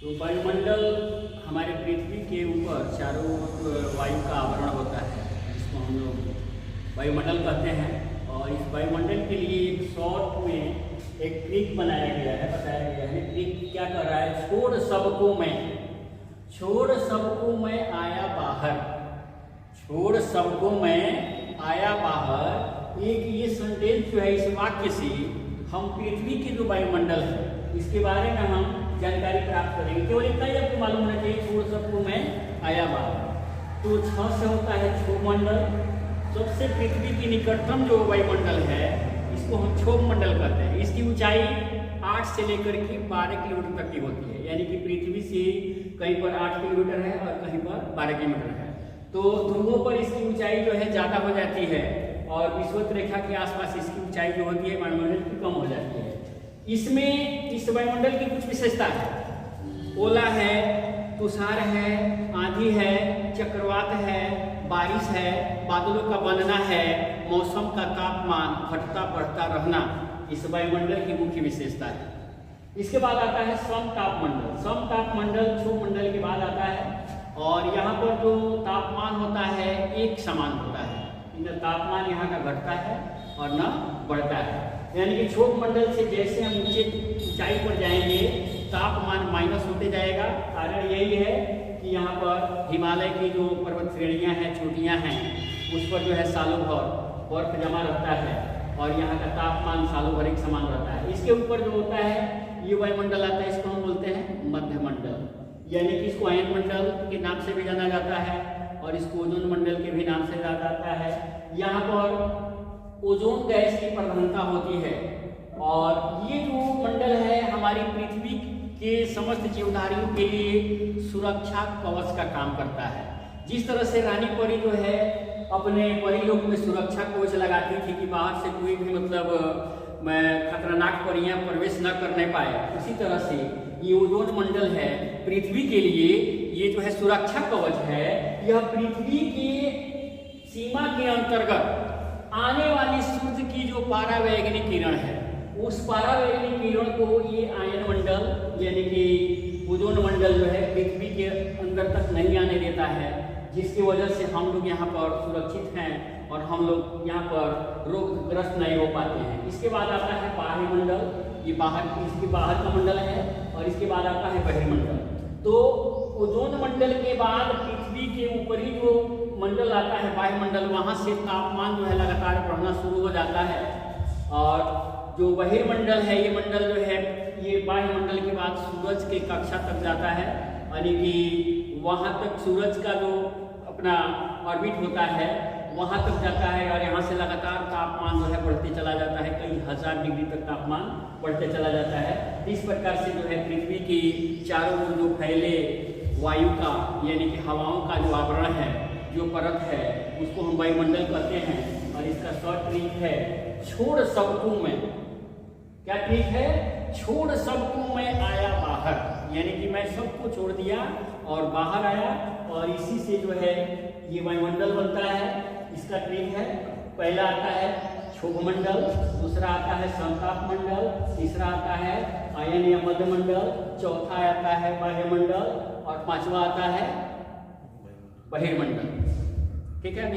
तो वायुमंडल हमारे पृथ्वी के ऊपर चारों ओर वायु का आवरण होता है, जिसको हम लोग वायुमंडल कहते हैं। और इस वायुमंडल के लिए एक शॉर्ट में एक ट्रिक बनाया गया है, बताया गया है। ट्रिक क्या कर रहा है? छोड़ सबको मैं आया बाहर, छोड़ सबको मैं आया बाहर। एक ये सेंटेंस जो है, इस वाक्य से हम पृथ्वी के जो वायुमंडल है इसके बारे में हम जानकारी प्राप्त करेंगे। केवल इतना ही आपको मालूम होना चाहिए, छोड़ सबको मैं आया बाहर। तो 6 से होता है क्षोभ मंडल। सबसे पृथ्वी की निकटतम जो वायुमंडल है इसको हम क्षोभ मंडल कहते हैं। इसकी ऊंचाई 8 से लेकर के 12 किलोमीटर तक की होती है, यानी कि पृथ्वी से कहीं पर 8 किलोमीटर है और कहीं पर 12 किलोमीटर है। तो ध्रुवों पर इसकी ऊंचाई जो है ज़्यादा हो जाती है और विषुवत रेखा के आसपास इसकी ऊंचाई जो होती है वायुमंडल की कम हो जाती है। इसमें इस वायुमंडल की कुछ विशेषता है। ओला है, तुषार है, आंधी है, चक्रवात है, बारिश है, बादलों का बनना है, मौसम का तापमान घटता बढ़ता रहना इस वायुमंडल की मुख्य विशेषता है। इसके बाद आता है समतापमंडल। समतापमंडल क्षोभ मंडल के बाद आता है और यहाँ पर जो तापमान होता है एक समान होता है, न तापमान यहाँ का घटता है और न बढ़ता है। यानी कि क्षोभ मंडल से जैसे हम ऊंचाई पर जाएंगे तापमान माइनस होते जाएगा। कारण यही है कि यहाँ पर हिमालय की जो पर्वत श्रेणियाँ हैं, चोटियाँ हैं, उस पर जो है सालों भर बर्फ जमा रहता है और यहाँ का तापमान सालों भर एक समान रहता है। इसके ऊपर जो होता है ये वायुमंडल आता है, इसको हम बोलते हैं मध्यमंडल, यानी कि इसको अयन मंडल के नाम से भी जाना जाता है और इसको ओजोन मंडल के भी नाम से जाना जाता है। यहाँ पर ओजोन गैस की प्रधानता होती है और ये जो मंडल है हमारी पृथ्वी के समस्त जीवधारियों के लिए सुरक्षा कवच का काम करता है। जिस तरह से रानी परी जो है अपने परीलोक में सुरक्षा कवच लगाती थी कि बाहर से कोई भी खतरनाक परियां प्रवेश न करने पाए, उसी तरह से ये ओजोन मंडल है पृथ्वी के लिए, ये जो है सुरक्षा कवच है। यह पृथ्वी की सीमा के अंतर्गत आने वाली सूर्य की जो पारावैगनिक किरण है, उस पारावैगनिक किरण को ये आयन मंडल यानी कि ओजोन मंडल जो है पृथ्वी के अंदर तक नहीं आने देता है, जिसकी वजह से हम लोग यहाँ पर सुरक्षित हैं और हम लोग यहाँ पर रोगग्रस्त नहीं हो पाते हैं। इसके बाद आता है बाह्य मंडल, ये इसके बाहर का मंडल है और इसके बाद आता है बहिर्मंडल। तो ओजोन मंडल के बाद पृथ्वी के ऊपरी जो मंडल आता है वायुमंडल, वहाँ से तापमान जो है लगातार बढ़ना शुरू हो जाता है। और जो बहिर्मंडल है ये मंडल जो है ये वायुमंडल के बाद सूरज के कक्षा तक जाता है, यानी कि वहाँ तक सूरज का जो अपना ऑर्बिट होता है वहाँ तक जाता है और यहाँ से लगातार तापमान जो है बढ़ते चला जाता है, कई हजार डिग्री तक तापमान बढ़ते चला जाता है। इस प्रकार से जो है पृथ्वी की चारों ओर जो फैले वायु का यानी कि हवाओं का जो आवरण है, जो परत है, उसको हम वायुमंडल कहते हैं। और इसका शॉर्ट ट्रिक है छोड़ सबको मैं। क्या ट्रिक है? छोड़ सबको मैं आया बाहर, यानी कि मैं सबको छोड़ दिया और बाहर आया और इसी से जो है ये वायुमंडल बनता है। इसका ट्रिक है, पहला आता है क्षोभ मंडल, दूसरा आता है समताप मंडल, तीसरा आता है अयन या मध्य मंडल, चौथा आता है बाह्यमंडल और पांचवा आता है बहिर्मंडल। ठीक है।